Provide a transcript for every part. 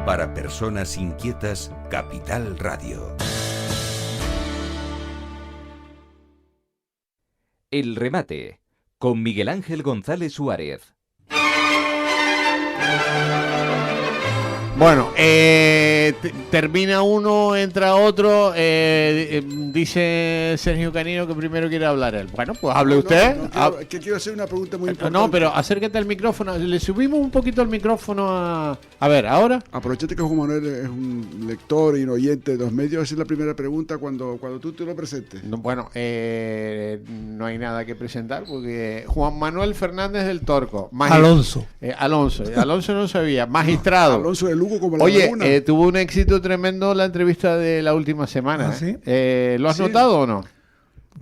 Para personas inquietas, Capital Radio. El remate, con Miguel Ángel González Suárez. Bueno, termina uno, entra otro. Dice Sergio Canino que primero quiere hablar él. Bueno, pues hable usted. Quiero hacer una pregunta muy importante. No, pero acércate al micrófono. Le subimos un poquito el micrófono a ver, ¿ahora? Aprovechate que Juan Manuel es un lector y un oyente de los medios. Esa es la primera pregunta cuando tú te lo presentes. No, bueno, no hay nada que presentar porque Juan Manuel Fernández del Torco. Alonso. Alonso no sabía. Magistrado. Alonso de Lugo como la Oye, laguna. tuvo un éxito tremendo la entrevista de la última semana. ¿Ah, sí? ¿Lo has notado o no?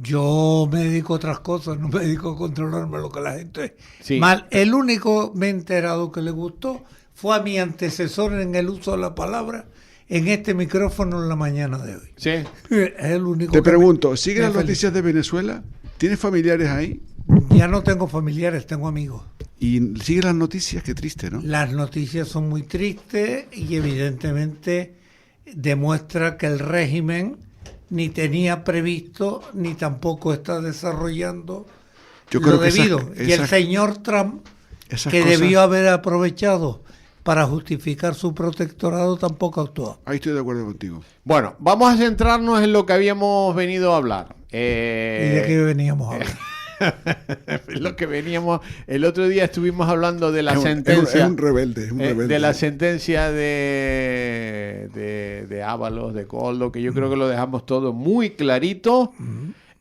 Yo me dedico a otras cosas, no me dedico a controlarme lo que la gente... Sí. Mal. El único me he enterado que le gustó fue a mi antecesor en el uso de la palabra en este micrófono en la mañana de hoy. Sí. Es el único Te que pregunto, ¿sigues me las noticias de Venezuela? ¿Tienes familiares ahí? Ya no tengo familiares, tengo amigos. Y sigues las noticias, qué triste, ¿no? Las noticias son muy tristes y evidentemente demuestra que el régimen ni tenía previsto ni tampoco está desarrollando Yo lo creo que debido. Y el señor Trump, que debió haber aprovechado para justificar su protectorado, tampoco actuó. Ahí estoy de acuerdo contigo. Bueno, vamos a centrarnos en lo que habíamos venido a hablar. ¿Y de qué veníamos a hablar? Lo que veníamos, el otro día estuvimos hablando de la sentencia. Es un rebelde, de la sentencia de Ábalos, de Coldo, que yo creo que lo dejamos todo muy clarito.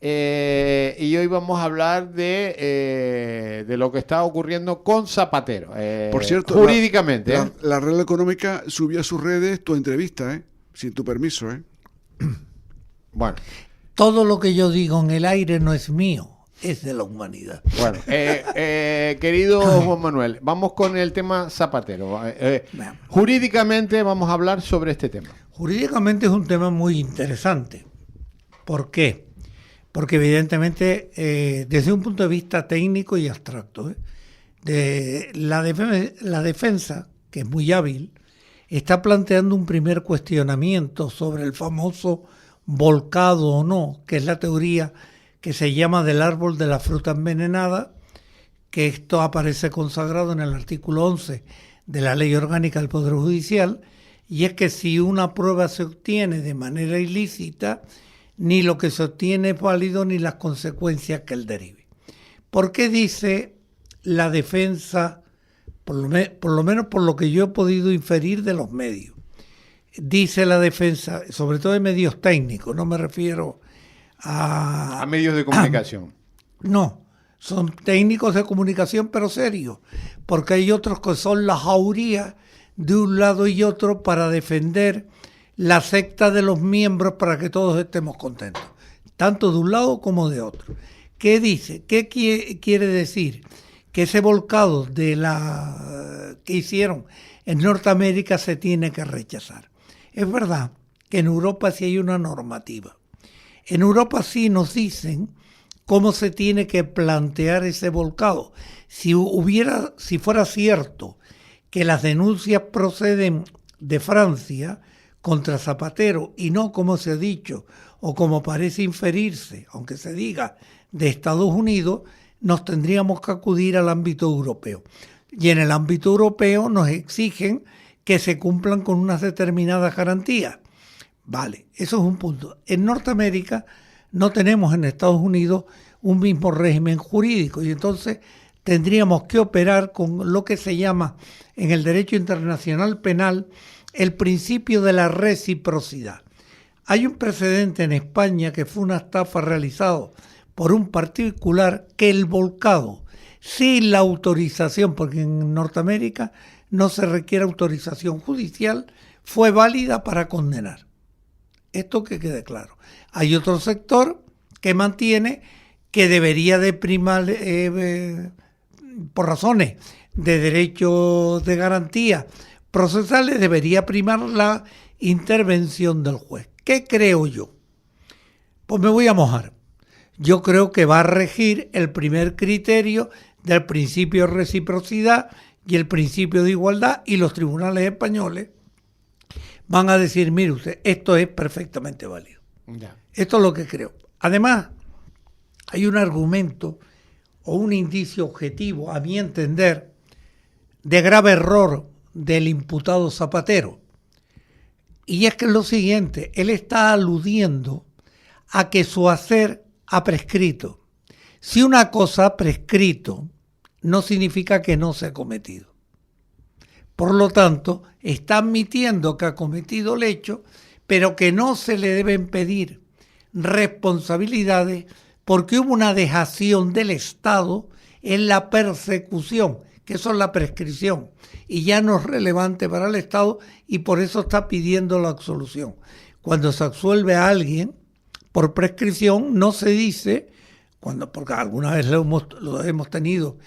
Y hoy vamos a hablar de lo que está ocurriendo con Zapatero. Por cierto, jurídicamente. La Real Económica subió a sus redes tu entrevista, sin tu permiso. Bueno. Todo lo que yo digo en el aire no es mío, es de la humanidad. Bueno, querido Juan Manuel, vamos con el tema Zapatero. Jurídicamente vamos a hablar sobre este tema. Jurídicamente es un tema muy interesante. ¿Por qué? Porque evidentemente desde un punto de vista técnico y abstracto, de la defensa, que es muy hábil, está planteando un primer cuestionamiento sobre el famoso volcado o no, que es la teoría que se llama del árbol de la fruta envenenada, que esto aparece consagrado en el artículo 11 de la Ley Orgánica del Poder Judicial, y es que si una prueba se obtiene de manera ilícita, ni lo que se obtiene es válido ni las consecuencias que él derive. ¿Por qué dice la defensa, por lo menos por lo que yo he podido inferir de los medios? Dice la defensa, sobre todo de medios técnicos, no me refiero a medios de comunicación. No, son técnicos de comunicación, pero serios, porque hay otros que son la jauría de un lado y otro para defender la secta de los miembros para que todos estemos contentos, tanto de un lado como de otro. ¿Qué dice? ¿Qué quiere decir? Que ese volcado que hicieron en Norteamérica se tiene que rechazar. Es verdad que en Europa sí hay una normativa. En Europa sí nos dicen cómo se tiene que plantear ese volcado. Si fuera cierto que las denuncias proceden de Francia contra Zapatero y no, como se ha dicho, o como parece inferirse, aunque se diga, de Estados Unidos, nos tendríamos que acudir al ámbito europeo. Y en el ámbito europeo nos exigen que se cumplan con unas determinadas garantías. Vale, eso es un punto. En Norteamérica no tenemos en Estados Unidos un mismo régimen jurídico y entonces tendríamos que operar con lo que se llama en el derecho internacional penal el principio de la reciprocidad. Hay un precedente en España que fue una estafa realizado por un particular que el volcado, sin la autorización, porque en Norteamérica no se requiere autorización judicial, fue válida para condenar. Esto que quede claro. Hay otro sector que mantiene que debería de primar, por razones de derecho de garantía procesales, debería primar la intervención del juez. ¿Qué creo yo? Pues me voy a mojar. Yo creo que va a regir el primer criterio del principio de reciprocidad y el principio de igualdad, y los tribunales españoles van a decir, mire usted, esto es perfectamente válido. Ya. Esto es lo que creo. Además, hay un argumento o un indicio objetivo, a mi entender, de grave error del imputado Zapatero. Y es que es lo siguiente, él está aludiendo a que su hacer ha prescrito. Si una cosa ha prescrito, no significa que no se ha cometido. Por lo tanto, está admitiendo que ha cometido el hecho, pero que no se le deben pedir responsabilidades porque hubo una dejación del Estado en la persecución, que eso es la prescripción, y ya no es relevante para el Estado y por eso está pidiendo la absolución. Cuando se absuelve a alguien por prescripción, no se dice, porque alguna vez lo hemos tenido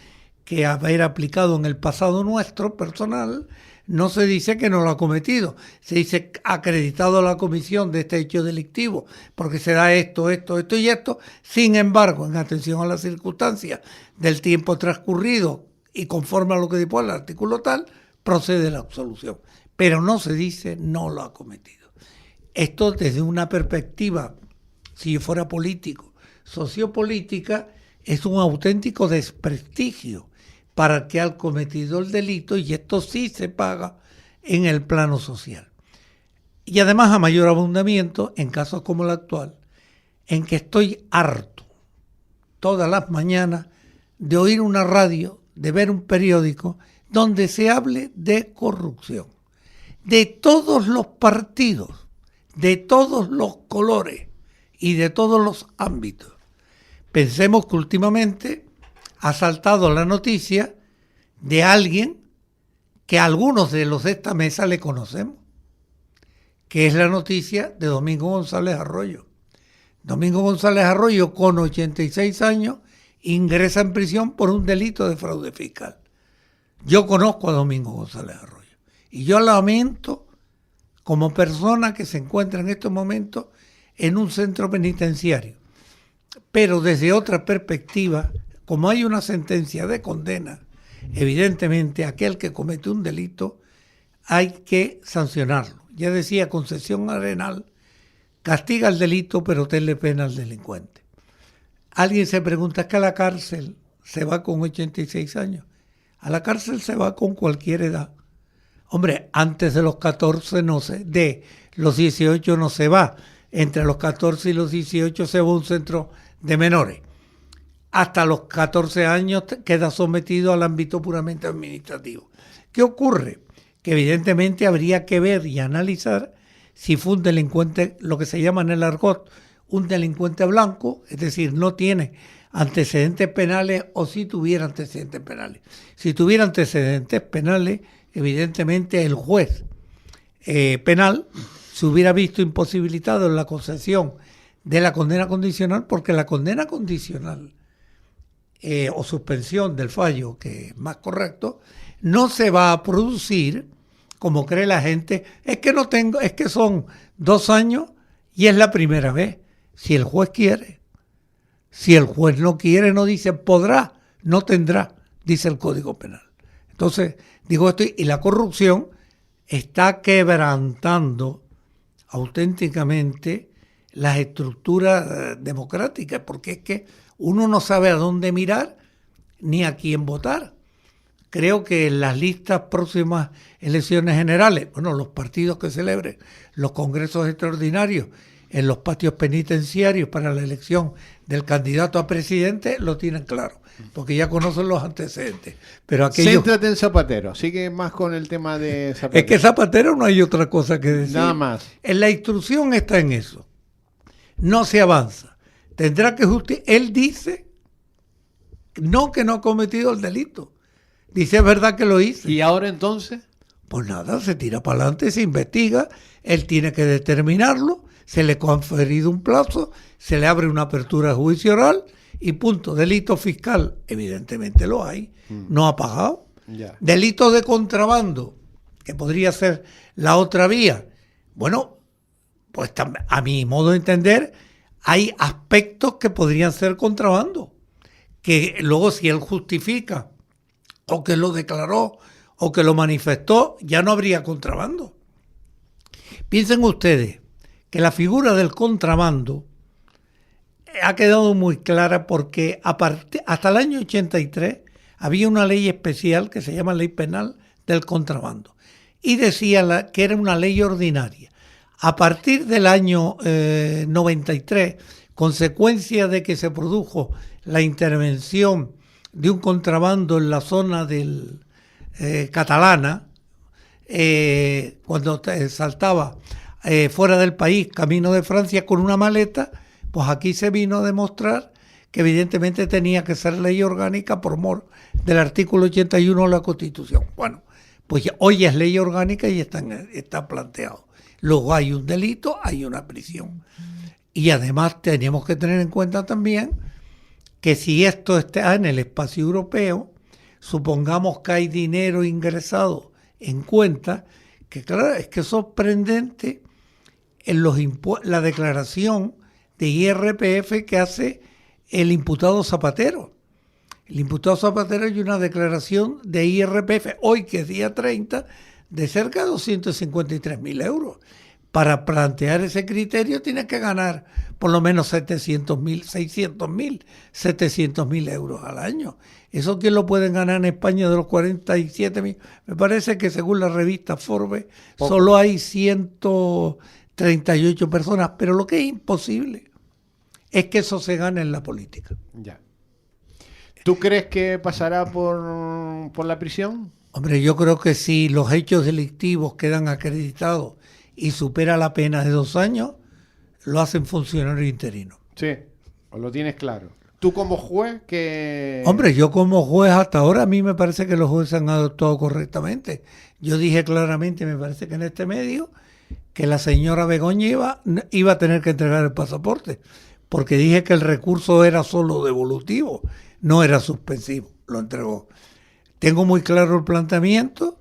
que haber aplicado en el pasado nuestro personal, no se dice que no lo ha cometido, se dice acreditado la comisión de este hecho delictivo, porque se da esto y esto. Sin embargo, en atención a las circunstancias del tiempo transcurrido y conforme a lo que dispone el artículo tal, procede la absolución. Pero no se dice no lo ha cometido. Esto desde una perspectiva, si yo fuera político, sociopolítica, es un auténtico desprestigio para el que ha cometido el delito, y esto sí se paga en el plano social. Y además a mayor abundamiento en casos como el actual, en que estoy harto todas las mañanas de oír una radio, de ver un periódico donde se hable de corrupción, de todos los partidos, de todos los colores y de todos los ámbitos. Pensemos que últimamente ha saltado la noticia de alguien que algunos de los de esta mesa le conocemos, que es la noticia de Domingo González Arroyo. Domingo González Arroyo, con 86 años, ingresa en prisión por un delito de fraude fiscal. Yo conozco a Domingo González Arroyo y yo lamento como persona que se encuentra en estos momentos en un centro penitenciario. Pero desde otra perspectiva, como hay una sentencia de condena, evidentemente aquel que comete un delito hay que sancionarlo. Ya decía Concesión Arenal, castiga el delito pero tenle pena al delincuente. Alguien se pregunta, ¿es que a la cárcel se va con 86 años? A la cárcel se va con cualquier edad. Hombre, antes de los 14 no se, de los 18 no se va. Entre los 14 y los 18 se va a un centro de menores. Hasta los 14 años queda sometido al ámbito puramente administrativo. ¿Qué ocurre? Que evidentemente habría que ver y analizar si fue un delincuente, lo que se llama en el argot, un delincuente blanco, es decir, no tiene antecedentes penales, o si tuviera antecedentes penales. Si tuviera antecedentes penales, evidentemente el juez penal se hubiera visto imposibilitado en la concesión de la condena condicional, porque la condena condicional o suspensión del fallo, que es más correcto, no se va a producir como cree la gente. Es que son 2 años y es la primera vez. Si el juez quiere, si el juez no quiere, no dice podrá, no tendrá, dice el Código Penal. Entonces, digo esto, y la corrupción está quebrantando auténticamente las estructuras democráticas, porque es que uno no sabe a dónde mirar ni a quién votar. Creo que en las listas próximas elecciones generales, los partidos que celebren los congresos extraordinarios en los patios penitenciarios para la elección del candidato a presidente lo tienen claro, porque ya conocen los antecedentes. Pero aquellos... Céntrate en Zapatero, sigue más con el tema de Zapatero. Es que Zapatero no hay otra cosa que decir. Nada más. En la instrucción está en eso. No se avanza. Tendrá que justificar. Él dice que no ha cometido el delito. Dice, es verdad que lo hice. ¿Y ahora entonces? Pues nada, se tira para adelante, se investiga, él tiene que determinarlo, se le ha conferido un plazo, se le abre una apertura de juicio oral y punto. Delito fiscal, evidentemente lo hay, no ha pagado. Ya. Delito de contrabando, que podría ser la otra vía. Bueno, pues a mi modo de entender, hay aspectos que podrían ser contrabando, que luego si él justifica o que lo declaró o que lo manifestó, ya no habría contrabando. Piensen ustedes que la figura del contrabando ha quedado muy clara porque hasta el año 83 había una ley especial que se llama Ley Penal del Contrabando y decía que era una ley ordinaria. A partir del año 93, consecuencia de que se produjo la intervención de un contrabando en la zona catalana, cuando saltaba fuera del país, camino de Francia con una maleta, pues aquí se vino a demostrar que evidentemente tenía que ser ley orgánica por mor del artículo 81 de la Constitución. Bueno, pues hoy es ley orgánica y está planteado. Luego hay un delito, hay una prisión. Y además tenemos que tener en cuenta también que si esto está en el espacio europeo, supongamos que hay dinero ingresado en cuenta, que claro, es que es sorprendente en la declaración de IRPF que hace el imputado Zapatero. El imputado Zapatero hay una declaración de IRPF, hoy que es día 30, de cerca de 253.000 euros. Para plantear ese criterio tiene que ganar por lo menos 700.000 euros al año. ¿Eso quién lo pueden ganar en España de los 47.000? Me parece que según la revista Forbes solo hay 138 personas, pero lo que es imposible es que eso se gane en la política. Ya. ¿Tú crees que pasará por la prisión? Hombre, yo creo que si los hechos delictivos quedan acreditados y supera la pena de 2 años, lo hacen funcionario interino. Sí, ¿o lo tienes claro? ¿Tú como juez que...? Hombre, yo como juez hasta ahora a mí me parece que los jueces han actuado correctamente. Yo dije claramente, me parece que en este medio, que la señora Begoña iba a tener que entregar el pasaporte, porque dije que el recurso era solo devolutivo, no era suspensivo, lo entregó. Tengo muy claro el planteamiento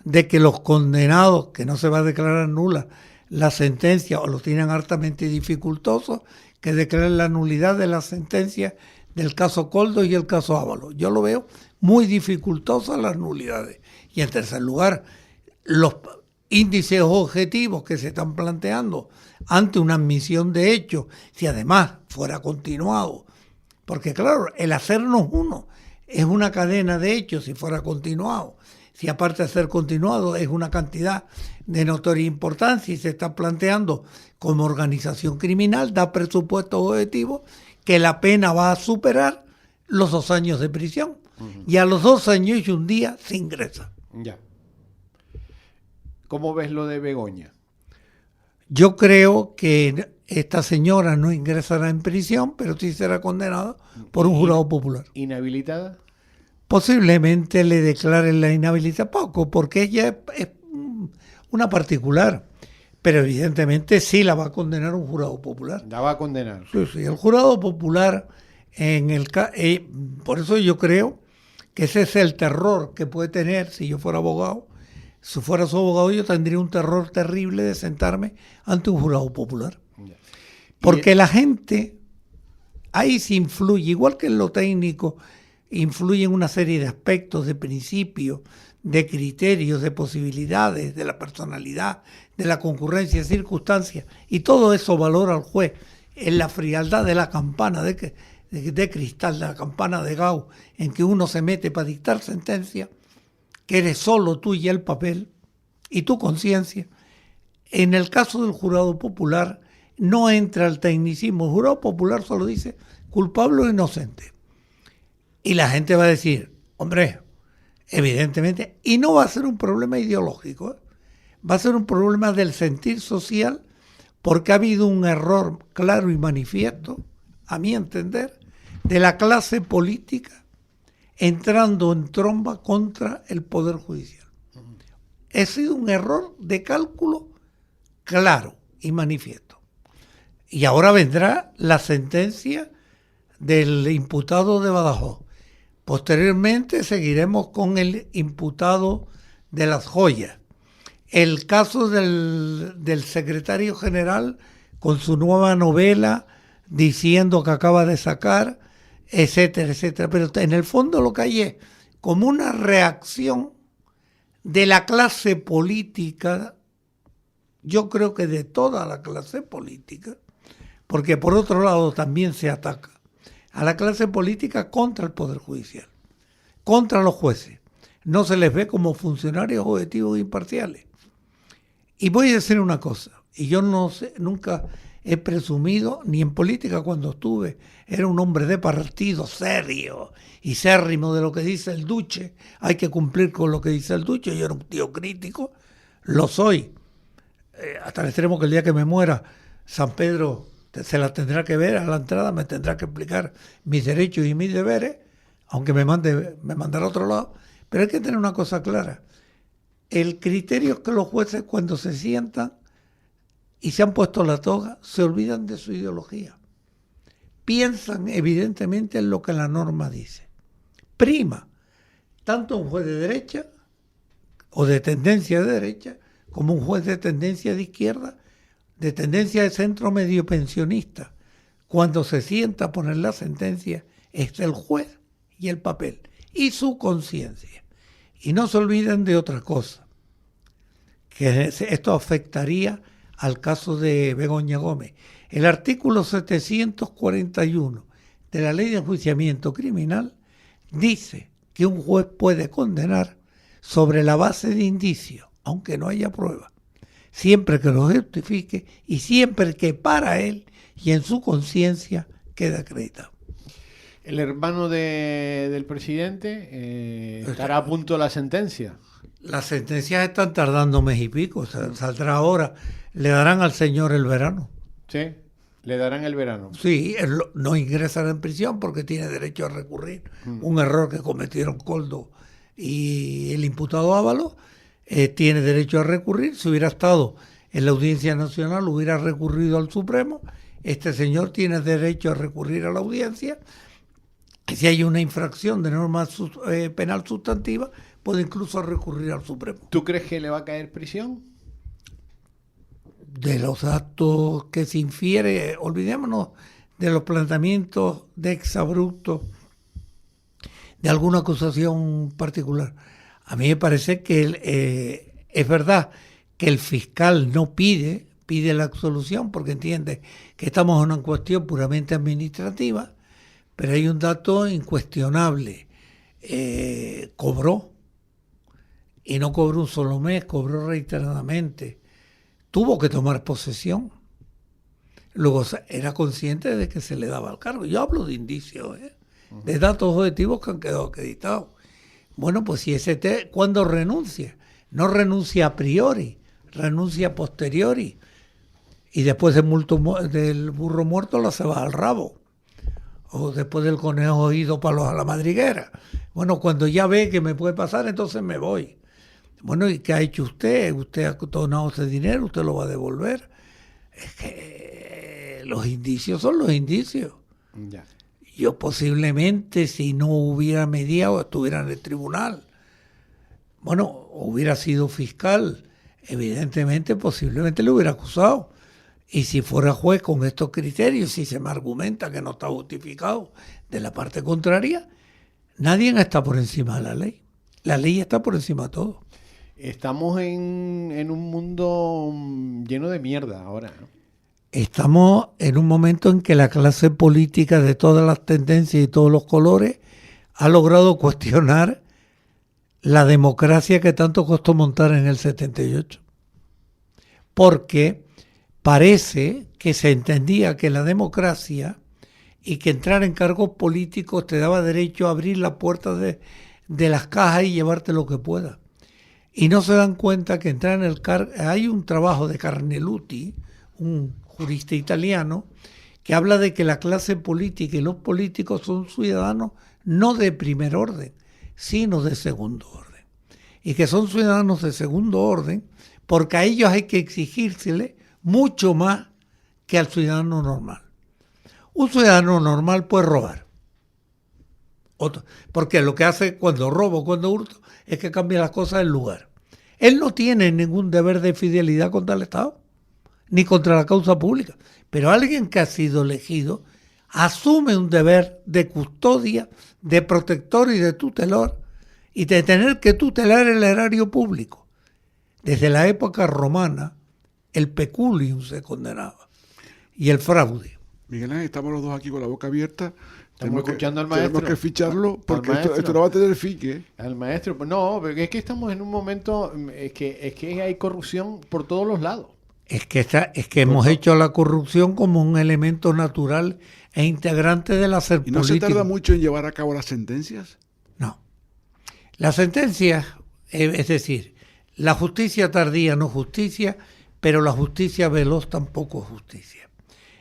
de que los condenados, que no se va a declarar nula la sentencia o lo tienen hartamente dificultoso, que declaren la nulidad de la sentencia del caso Koldo y el caso Ábalos. Yo lo veo muy dificultoso las nulidades. Y en tercer lugar, los índices objetivos que se están planteando ante una admisión de hechos, si además fuera continuado, porque claro, el hacernos uno es una cadena de hechos si fuera continuado. Si aparte de ser continuado es una cantidad de notoria importancia y se está planteando como organización criminal, da presupuestos objetivos que la pena va a superar los 2 años de prisión. Uh-huh. Y a los 2 años y un día se ingresa. Ya. ¿Cómo ves lo de Begoña? Yo creo que esta señora no ingresará en prisión, pero sí será condenada por un jurado popular. ¿Inhabilitada? Posiblemente le declaren la inhabilidad poco, porque ella es una particular, pero evidentemente sí la va a condenar un jurado popular. La va a condenar. Sí, el jurado popular, por eso yo creo que ese es el terror que puede tener si yo fuera abogado. Si fuera su abogado yo tendría un terror terrible de sentarme ante un jurado popular. Porque la gente ahí se influye, igual que en lo técnico, influyen una serie de aspectos, de principios, de criterios, de posibilidades, de la personalidad, de la concurrencia, de circunstancias, y todo eso valora al juez en la frialdad de la campana de cristal, de la campana de Gauss, en que uno se mete para dictar sentencia, que eres solo tú y el papel, y tu conciencia. En el caso del jurado popular, no entra el tecnicismo. El jurado popular solo dice culpable o inocente. Y la gente va a decir, hombre, evidentemente, y no va a ser un problema ideológico, va a ser un problema del sentir social, porque ha habido un error claro y manifiesto, a mi entender, de la clase política entrando en tromba contra el Poder Judicial. Ha sido un error de cálculo claro y manifiesto. Y ahora vendrá la sentencia del imputado de Badajoz. Posteriormente seguiremos con el imputado de Las Joyas. El caso del secretario general con su nueva novela diciendo que acaba de sacar, etcétera, etcétera. Pero en el fondo lo que hay es como una reacción de la clase política yo creo que de toda la clase política, porque por otro lado también se ataca a la clase política contra el Poder Judicial, contra los jueces. No se les ve como funcionarios objetivos e imparciales. Y voy a decir una cosa, y yo no sé, nunca he presumido, ni en política cuando estuve, era un hombre de partido serio y sérrimo de lo que dice el Duce, hay que cumplir con lo que dice el Duce, yo era un tío crítico, lo soy, hasta el extremo que el día que me muera, San Pedro se la tendrá que ver a la entrada, me tendrá que explicar mis derechos y mis deberes, aunque me mandará a otro lado, pero hay que tener una cosa clara, el criterio es que los jueces cuando se sientan y se han puesto la toga, se olvidan de su ideología. Piensan evidentemente en lo que la norma dice. Prima, tanto un juez de derecha o de tendencia de derecha, como un juez de tendencia de izquierda, de tendencia de centro medio pensionista. Cuando se sienta a poner la sentencia, es el juez y el papel, y su conciencia. Y no se olviden de otra cosa, que esto afectaría al caso de Begoña Gómez. El artículo 741 de la Ley de Enjuiciamiento Criminal dice que un juez puede condenar sobre la base de indicios, aunque no haya prueba, siempre que lo justifique y siempre que para él y en su conciencia quede acreditado. El hermano del presidente estará a punto de la sentencia. Las sentencias están tardando mes y pico, saldrá ahora. Le darán al señor el verano. Sí, le darán el verano. Sí, él no ingresará en prisión porque tiene derecho a recurrir. Un error que cometieron Coldo y el imputado Ábalos, tiene derecho a recurrir. Si hubiera estado en la Audiencia Nacional, hubiera recurrido al Supremo. Este señor tiene derecho a recurrir a la audiencia. Y si hay una infracción de norma penal sustantiva, puede incluso recurrir al Supremo. ¿Tú crees que le va a caer prisión? De los actos que se infiere, olvidémonos de los planteamientos de exabruptos de alguna acusación particular. A mí me parece que es verdad que el fiscal no pide la absolución porque entiende que estamos en una cuestión puramente administrativa, pero hay un dato incuestionable. Cobró, y no cobró un solo mes, cobró reiteradamente. Tuvo que tomar posesión. Luego era consciente de que se le daba el cargo. Yo hablo de indicios, de datos objetivos que han quedado acreditados. Bueno, pues si ¿cuándo renuncia? No renuncia a priori, renuncia a posteriori. Y después del burro muerto la se va al rabo. O después del conejo ido palos a la madriguera. Bueno, cuando ya ve que me puede pasar, entonces me voy. Bueno, ¿y qué ha hecho usted? Usted ha donado ese dinero, usted lo va a devolver. Es que los indicios son los indicios. Ya. Yo posiblemente, si no hubiera mediado, estuviera en el tribunal. Bueno, hubiera sido fiscal, evidentemente, posiblemente le hubiera acusado. Y si fuera juez con estos criterios, si se me argumenta que no está justificado de la parte contraria, nadie está por encima de la ley. La ley está por encima de todo. Estamos en un mundo lleno de mierda ahora, ¿no? Estamos en un momento en que la clase política de todas las tendencias y todos los colores ha logrado cuestionar la democracia que tanto costó montar en el 78. Porque parece que se entendía que la democracia y que entrar en cargos políticos te daba derecho a abrir las puertas de las cajas y llevarte lo que pueda. Y no se dan cuenta que entrar en el cargo... Hay un trabajo de Carneluti, un jurista italiano, que habla de que la clase política y los políticos son ciudadanos no de primer orden, sino de segundo orden. Y que son ciudadanos de segundo orden porque a ellos hay que exigírsele mucho más que al ciudadano normal. Un ciudadano normal puede robar. Porque lo que hace cuando roba o cuando hurta es que cambia las cosas del lugar. Él no tiene ningún deber de fidelidad contra el Estado, ni contra la causa pública. Pero alguien que ha sido elegido asume un deber de custodia, de protector y de tutelor, y de tener que tutelar el erario público. Desde la época romana, el peculium se condenaba y el fraude. Miguel Ángel, estamos los dos aquí con la boca abierta. Estamos escuchando al maestro. Tenemos que ficharlo porque maestro. esto no va a tener fin, ¿eh? Al maestro, no, porque es que estamos en un momento, es que hay corrupción por todos los lados. Es que hemos hecho la corrupción como un elemento natural e integrante del hacer ¿Y no político. se tarda mucho en llevar a cabo las sentencias? No. Las sentencias, es decir, la justicia tardía no justicia, pero la justicia veloz tampoco es justicia.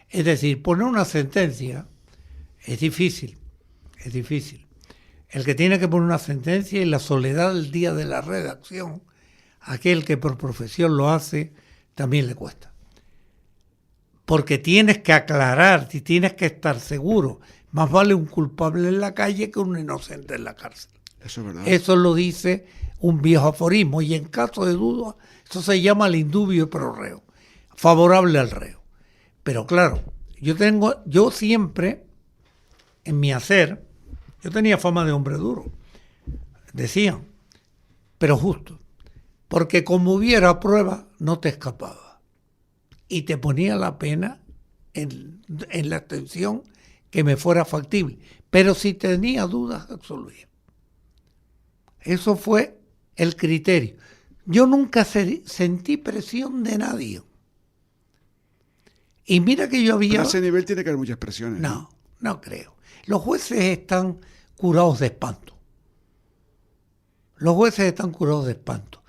Es decir, poner una sentencia es difícil, es difícil. El que tiene que poner una sentencia y la soledad del día de la redacción, aquel que por profesión lo hace, también le cuesta. Porque tienes que aclarar y tienes que estar seguro. Más vale un culpable en la calle que un inocente en la cárcel. Eso es verdad. Eso lo dice un viejo aforismo y en caso de duda, eso se llama el indubio pro reo, favorable al reo. Pero claro, yo siempre, en mi hacer, yo tenía fama de hombre duro, decían, pero justo, porque como hubiera prueba, no te escapaba. Y te ponía la pena en la extensión que me fuera factible. Pero si tenía dudas, absolvía. Eso fue el criterio. Yo nunca sentí presión de nadie. Y mira que yo había... Pero a ese nivel tiene que haber muchas presiones. No creo. Los jueces están curados de espanto. Los jueces están curados de espanto.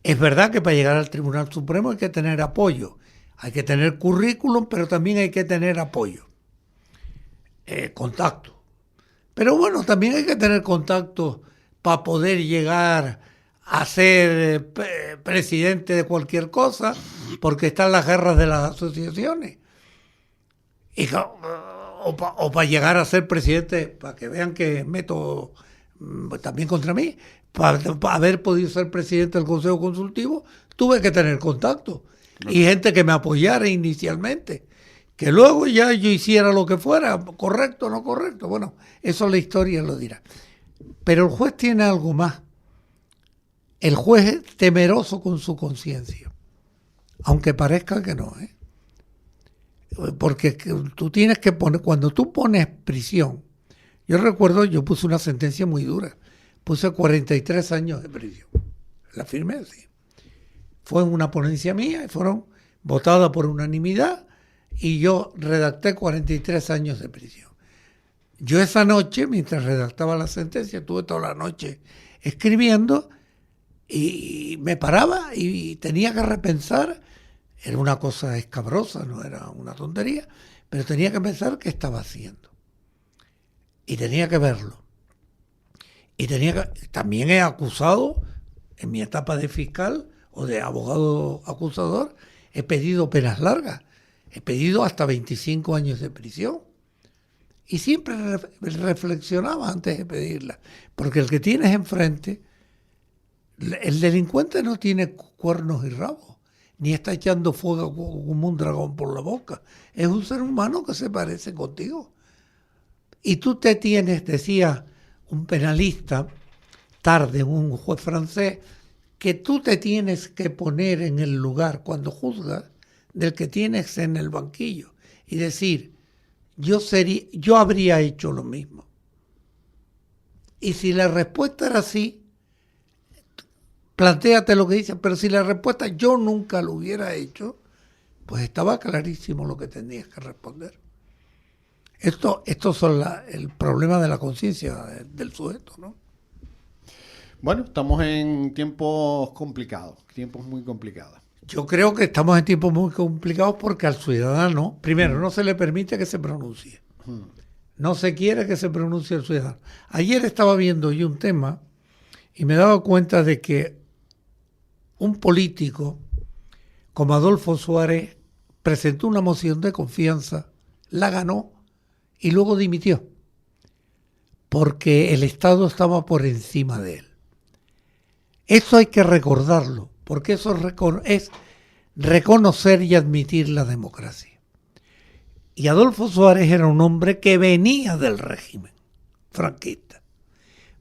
Es verdad que para llegar al Tribunal Supremo hay que tener apoyo. Hay que tener currículum, pero también hay que tener apoyo. Contacto. Pero bueno, también hay que tener contacto para poder llegar a ser presidente de cualquier cosa, porque están las guerras de las asociaciones. O para llegar a ser presidente, para que vean que meto también contra mí, para haber podido ser presidente del Consejo Consultivo, tuve que tener contacto. Y gente que me apoyara inicialmente. Que luego ya yo hiciera lo que fuera, correcto o no correcto. Bueno, eso la historia lo dirá. Pero el juez tiene algo más. El juez es temeroso con su conciencia. Aunque parezca que no, ¿eh? Porque tú tienes que poner, cuando tú pones prisión, yo recuerdo, yo puse una sentencia muy dura. Puse 43 años de prisión. La firmé así. Fue una ponencia mía y fueron votadas por unanimidad y yo redacté 43 años de prisión. Yo esa noche, mientras redactaba la sentencia, estuve toda la noche escribiendo y me paraba y tenía que repensar. Era una cosa escabrosa, no era una tontería, pero tenía que pensar qué estaba haciendo. Y tenía que verlo. Y también he acusado, en mi etapa de fiscal o de abogado acusador, he pedido penas largas. He pedido hasta 25 años de prisión. Y siempre reflexionaba antes de pedirla. Porque el que tienes enfrente, el delincuente no tiene cuernos y rabos, ni está echando fuego como un dragón por la boca. Es un ser humano que se parece contigo. Y tú te tienes, decía un penalista, tarde, un juez francés, que tú te tienes que poner en el lugar cuando juzgas del que tienes en el banquillo y decir, yo habría hecho lo mismo. Y si la respuesta era sí, plantéate lo que dice, pero si la respuesta yo nunca lo hubiera hecho, pues estaba clarísimo lo que tenías que responder. Estos son el problema de la conciencia del sujeto, ¿no? Bueno, estamos en tiempos complicados, tiempos muy complicados. Yo creo que estamos en tiempos muy complicados porque al ciudadano, primero, no se le permite que se pronuncie. No se quiere que se pronuncie el ciudadano. Ayer estaba viendo yo un tema y me daba cuenta de que un político como Adolfo Suárez presentó una moción de confianza, la ganó y luego dimitió porque el Estado estaba por encima de él. Eso hay que recordarlo, porque eso es reconocer y admitir la democracia. Y Adolfo Suárez era un hombre que venía del régimen franquista.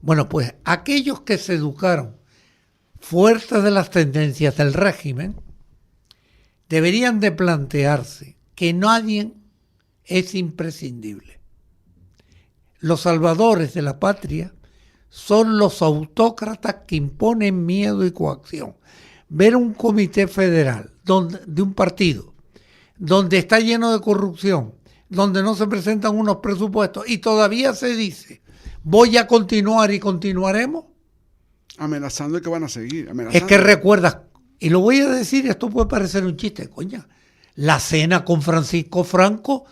Bueno, pues aquellos que se educaron fuertes de las tendencias del régimen deberían de plantearse que nadie es imprescindible. Los salvadores de la patria son los autócratas que imponen miedo y coacción. Ver un comité federal de un partido donde está lleno de corrupción, donde no se presentan unos presupuestos y todavía se dice, voy a continuar y continuaremos. Amenazando que van a seguir. Es que recuerdas, y lo voy a decir, esto puede parecer un chiste, coña. La cena con Francisco Franco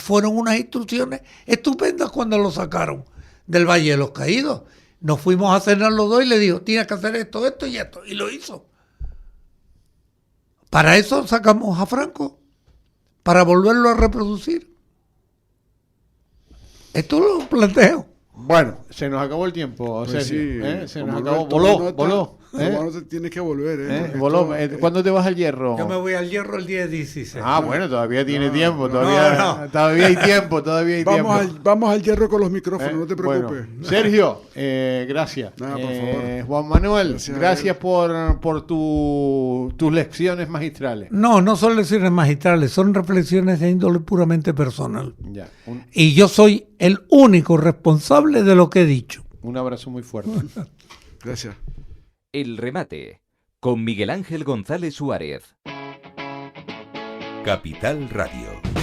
fueron unas instrucciones estupendas cuando lo sacaron del Valle de los Caídos. Nos fuimos a cenar los dos y le dijo, tienes que hacer esto, esto y esto. Y lo hizo. Para eso sacamos a Franco, para volverlo a reproducir. Esto lo planteo. Bueno, se nos acabó el tiempo, Pues Sergio. sí, Se como nos no acabó. tomo Voló. nota, como no te tienes que volver. Voló. Esto- ¿Cuándo te vas al Hierro? Yo me voy al Hierro el día 16. Ah, bueno, todavía tiene tiempo. no. Todavía hay tiempo. Todavía hay tiempo. Vamos al Hierro con los micrófonos, no te Bueno, preocupes. Sergio, gracias. Nada, por favor. Juan Manuel, Gracias a gracias por tus lecciones magistrales. No son lecciones magistrales, son reflexiones de índole puramente personal. Ya, Y yo soy el único responsable de lo que he dicho. un abrazo muy fuerte. Gracias. El remate con Miguel Ángel González Suárez. Capital Radio.